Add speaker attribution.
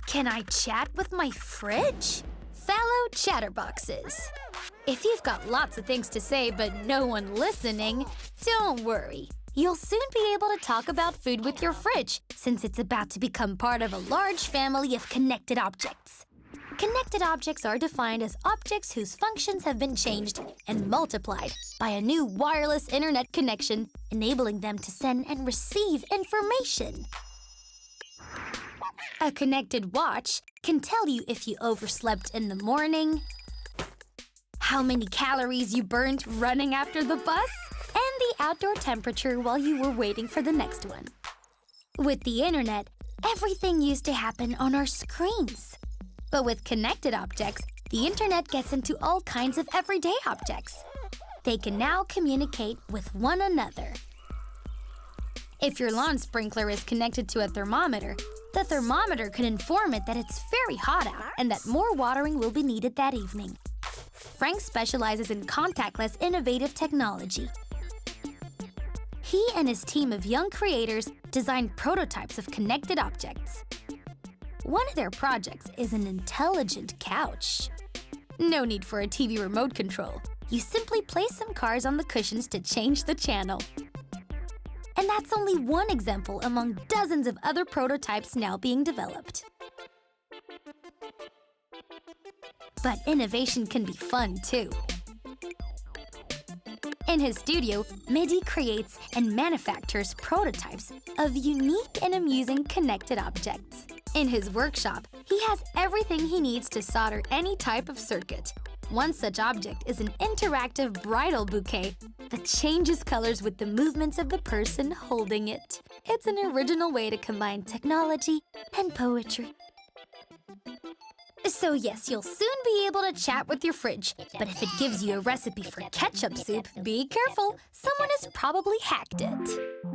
Speaker 1: Can I chat with my fridge? Fellow chatterboxes. If you've got lots of things to say but no one listening, don't worry. You'll soon be able to talk about food with your fridge, since it's about to become part of a large family of connected objects. Connected objects are defined as objects whose functions have been changed and multiplied by a new wireless internet connection, enabling them to send and receive information. A connected watch can tell you if you overslept in the morning, how many calories you burned running after the bus, and the outdoor temperature while you were waiting for the next one. With the internet, everything used to happen on our screens. But with connected objects, the internet gets into all kinds of everyday objects. They can now communicate with one another. If your lawn sprinkler is connected to a thermometer, the thermometer can inform it that it's very hot out and that more watering will be needed that evening. Frank specializes in contactless innovative technology. He and his team of young creators designed prototypes of connected objects. One of their projects is an intelligent couch. No need for a TV remote control. You simply place some cards on the cushions to change the channel. And that's only one example among dozens of other prototypes now being developed. But innovation can be fun, too. In his studio, Midi creates and manufactures prototypes of unique and amusing connected objects. In his workshop, he has everything he needs to solder any type of circuit. One such object is an interactive bridal bouquet that changes colors with the movements of the person holding it. It's an original way to combine technology and poetry. So yes, you'll soon be able to chat with your fridge, but if it gives you a recipe for ketchup soup, be careful. Someone has probably hacked it.